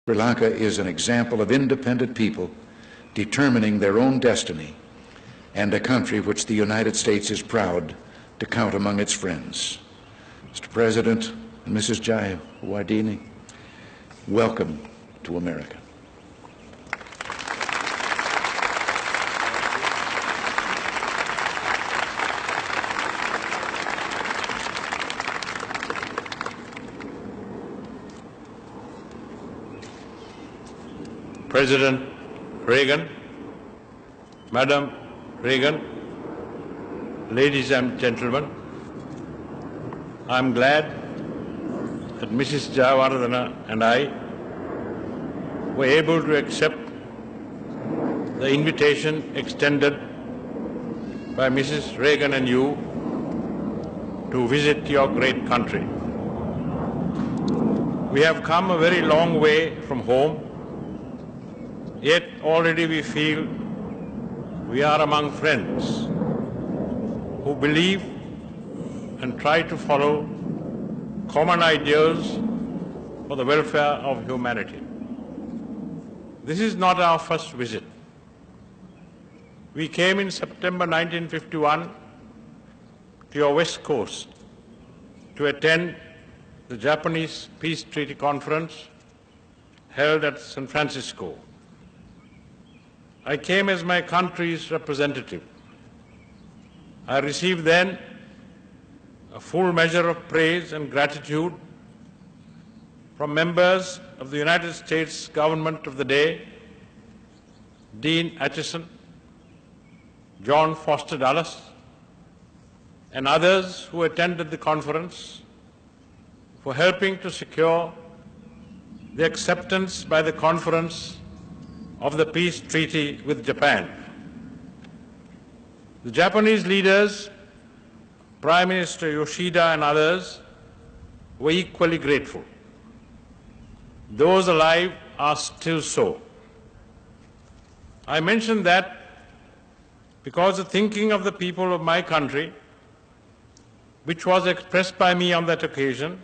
Sri Lanka is an example of independent people determining their own destiny, and a country which the United States is proud to count among its friends. Mr. President and Mrs. Jayawardhana, welcome to America. President Reagan, Madam Reagan, ladies and gentlemen, I am glad that Mrs. Jayawardhana and I were able to accept the invitation extended by Mrs. Reagan and you to visit your great country. We have come a very long way from home, yet already we feel we are among friends who believe and try to follow common ideals for the welfare of humanity. This is not our first visit. We came in September 1951 to your West Coast to attend the Japanese Peace Treaty Conference held at San Francisco. I came as my country's representative. I received then a full measure of praise and gratitude from members of the United States government of the day, Dean Acheson, John Foster Dulles, and others who attended the conference for helping to secure the acceptance by the conference of the peace treaty with Japan. The Japanese leaders, Prime Minister Yoshida and others, were equally grateful. Those alive are still so. I mention that because the thinking of the people of my country, which was expressed by me on that occasion,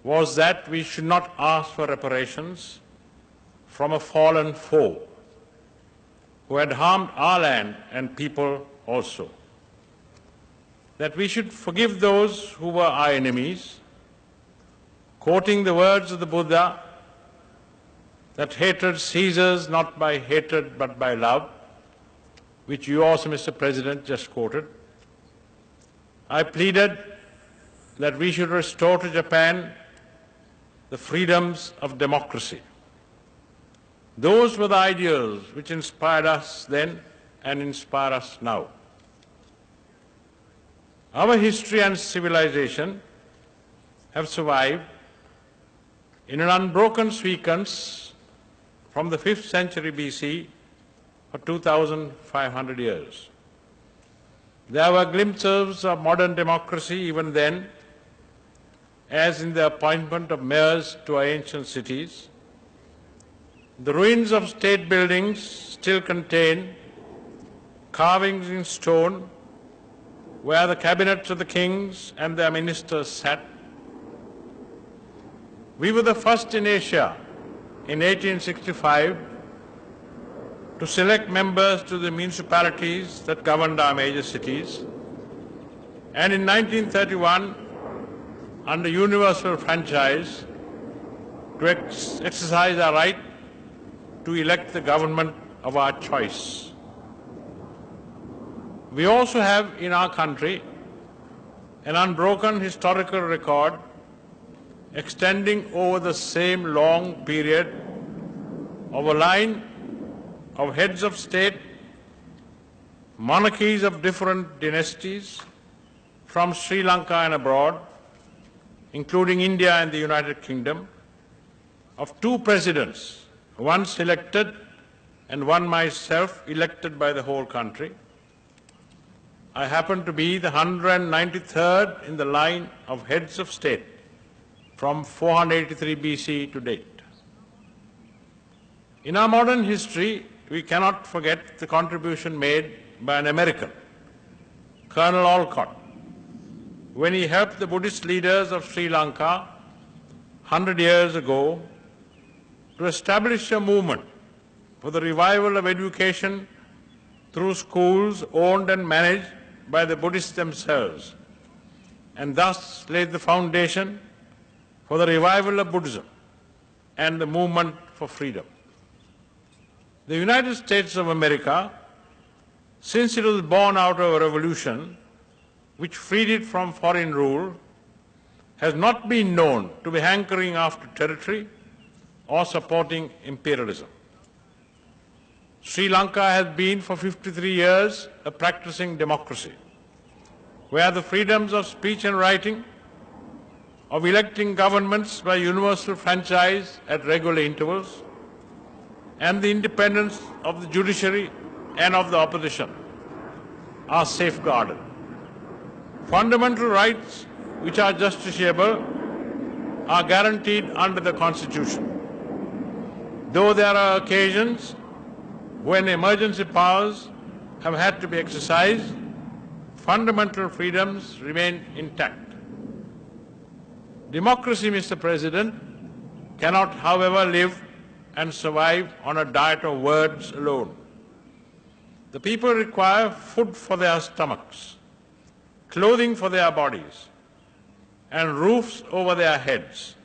was that we should not ask for reparations from a fallen foe who had harmed our land and people also. That we should forgive those who were our enemies, quoting the words of the Buddha, that hatred ceases not by hatred but by love, which you also, Mr. President, just quoted. I pleaded that we should restore to Japan the freedoms of democracy. Those were the ideals which inspired us then and inspire us now. Our history and civilization have survived in an unbroken sequence from the 5th century BC for 2,500 years. There were glimpses of modern democracy even then, as in the appointment of mayors to our ancient cities. The ruins of state buildings still contain carvings in stone where the cabinets of the kings and their ministers sat. We were the first in Asia in 1865 to select members to the municipalities that governed our major cities, and in 1931, under universal franchise, to exercise our right to elect the government of our choice. We also have in our country an unbroken historical record extending over the same long period of a line of heads of state, monarchies of different dynasties from Sri Lanka and abroad, including India and the United Kingdom, of 2 presidents, one selected and one myself elected by the whole country. I happen to be the 193rd in the line of heads of state from 483 BC to date. In our modern history, we cannot forget the contribution made by an American, Colonel Olcott, when he helped the Buddhist leaders of Sri Lanka 100 years ago to establish a movement for the revival of education through schools owned and managed by the Buddhists themselves, and thus laid the foundation for the revival of Buddhism and the movement for freedom. The United States of America, since it was born out of a revolution which freed it from foreign rule, has not been known to be hankering after territory or supporting imperialism. Sri Lanka has been for 53 years a practicing democracy, where the freedoms of speech and writing, of electing governments by universal franchise at regular intervals, and the independence of the judiciary and of the opposition are safeguarded. Fundamental rights which are justiciable are guaranteed under the Constitution. Though there are occasions when emergency powers have had to be exercised, fundamental freedoms remain intact. Democracy, Mr. President, cannot, however, live and survive on a diet of words alone. The people require food for their stomachs, clothing for their bodies, and roofs over their heads.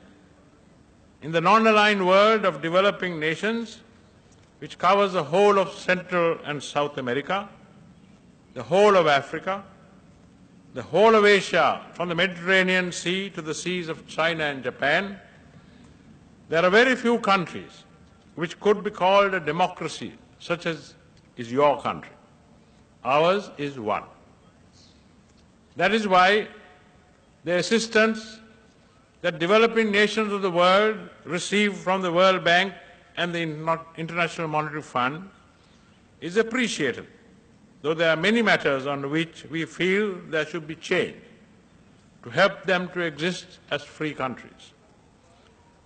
In the non-aligned world of developing nations, which covers the whole of Central and South America, the whole of Africa, the whole of Asia, from the Mediterranean Sea to the seas of China and Japan, there are very few countries which could be called a democracy, such as is your country. Ours is one. That is why the assistance that developing nations of the world receive from the World Bank and the International Monetary Fund is appreciated, though there are many matters on which we feel there should be change to help them to exist as free countries.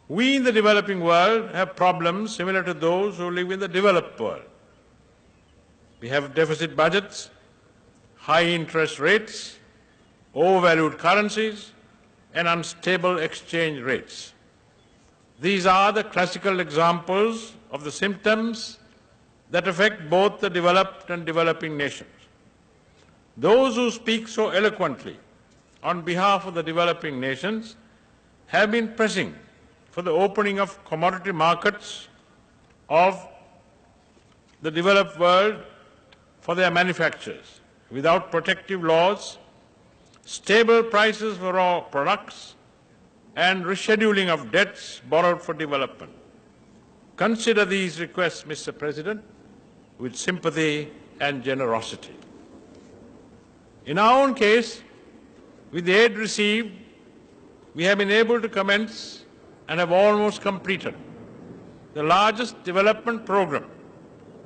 We in the developing world have problems similar to those who live in the developed world. We have deficit budgets, high interest rates, overvalued currencies, and unstable exchange rates. These are the classical examples of the symptoms that affect both the developed and developing nations. Those who speak so eloquently on behalf of the developing nations have been pressing for the opening of commodity markets of the developed world for their manufacturers, without protective laws, stable prices for raw products, and rescheduling of debts borrowed for development. Consider these requests, Mr. President, with sympathy and generosity. In our own case, with the aid received, we have been able to commence and have almost completed the largest development program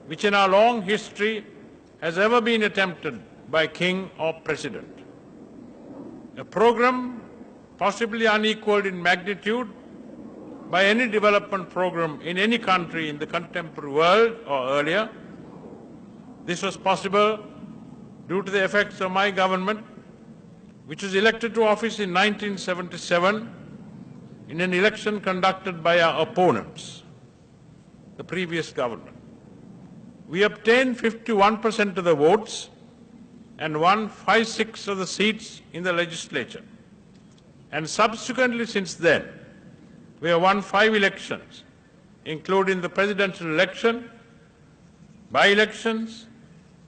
which in our long history has ever been attempted by king or president. A program possibly unequaled in magnitude by any development program in any country in the contemporary world or earlier. This was possible due to the efforts of my government, which was elected to office in 1977 in an election conducted by our opponents, the previous government. We obtained 51% of the votes and won 5/6 of the seats in the legislature. And subsequently since then, we have won 5 elections, including the presidential election, by-elections,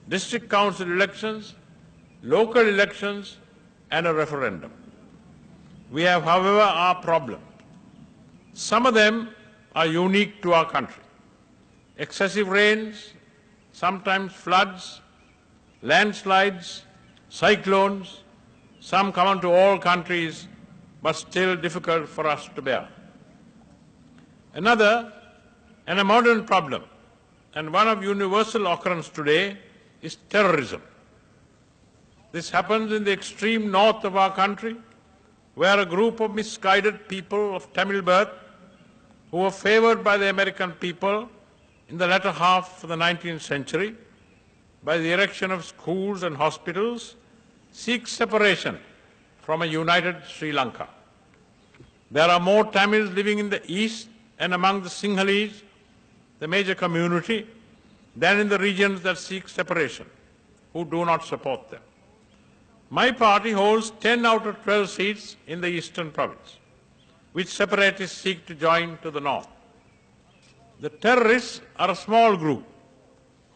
district council elections, local elections, and a referendum. We have, however, our problems. Some of them are unique to our country. Excessive rains, sometimes floods, landslides, cyclones, some common to all countries, but still difficult for us to bear. Another, and a modern problem, and one of universal occurrence today, is terrorism. This happens in the extreme north of our country, where a group of misguided people of Tamil birth, who were favored by the American people in the latter half of the 19th century by the erection of schools and hospitals, seek separation from a united Sri Lanka. There are more Tamils living in the east and among the Sinhalese, the major community, than in the regions that seek separation, who do not support them. My party holds 10 out of 12 seats in the eastern province, which separatists seek to join to the north. The terrorists are a small group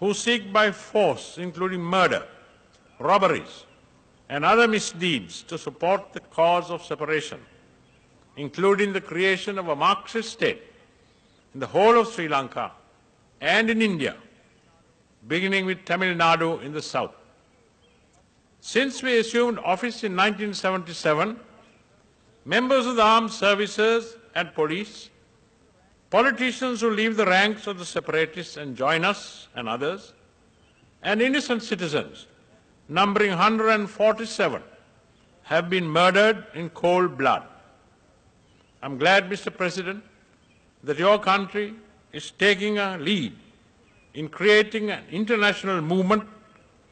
who seek by force, including murder, robberies, and other misdeeds to support the cause of separation, including the creation of a Marxist state in the whole of Sri Lanka and in India, beginning with Tamil Nadu in the south. Since we assumed office in 1977, members of the armed services and police, politicians who leave the ranks of the separatists and join us and others, and innocent citizens, numbering 147, have been murdered in cold blood. I'm glad, Mr. President, that your country is taking a lead in creating an international movement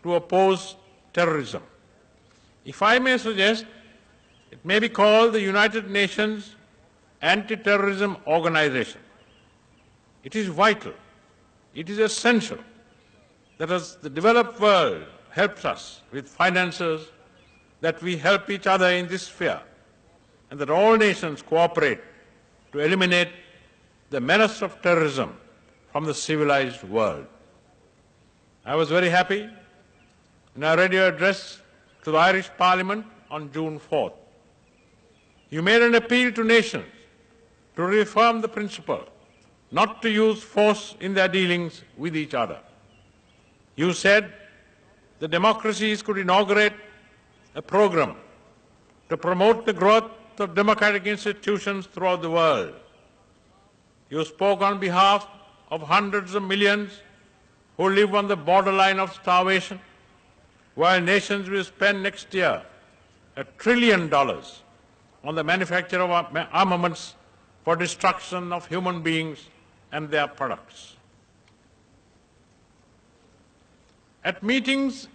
to oppose terrorism. If I may suggest, it may be called the United Nations Anti-Terrorism Organization. It is vital, it is essential that as the developed world helps us with finances, that we help each other in this sphere, and that all nations cooperate to eliminate the menace of terrorism from the civilized world. I was very happy when I read your address to the Irish Parliament on June 4th. You made an appeal to nations to reaffirm the principle not to use force in their dealings with each other. You said the democracies could inaugurate a program to promote the growth of democratic institutions throughout the world. You spoke on behalf of hundreds of millions who live on the borderline of starvation, while nations will spend next year $1 trillion on the manufacture of armaments for destruction of human beings and their products. At meetings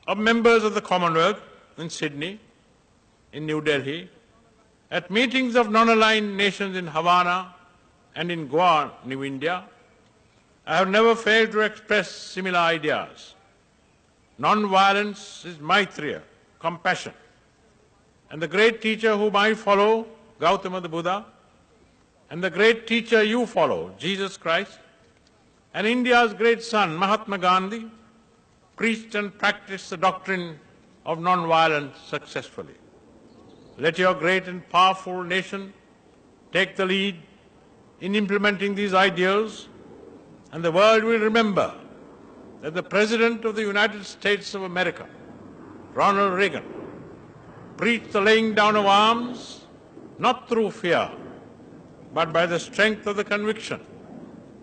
of members of the Commonwealth in Sydney, in New Delhi, at meetings of non-aligned nations in Havana and in Goa, New India, I have never failed to express similar ideas. Non-violence is Maitreya, compassion. And the great teacher whom I follow, Gautama the Buddha, and the great teacher you follow, Jesus Christ, and India's great son, Mahatma Gandhi, preached and practiced the doctrine of non-violence successfully. Let your great and powerful nation take the lead in implementing these ideals, and the world will remember that the President of the United States of America, Ronald Reagan, preached the laying down of arms not through fear, but by the strength of the conviction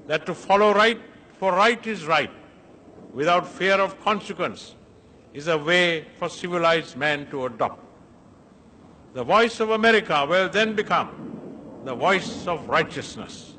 that to follow right, for right is right, without fear of consequence, is a way for civilized man to adopt. The voice of America will then become the voice of righteousness.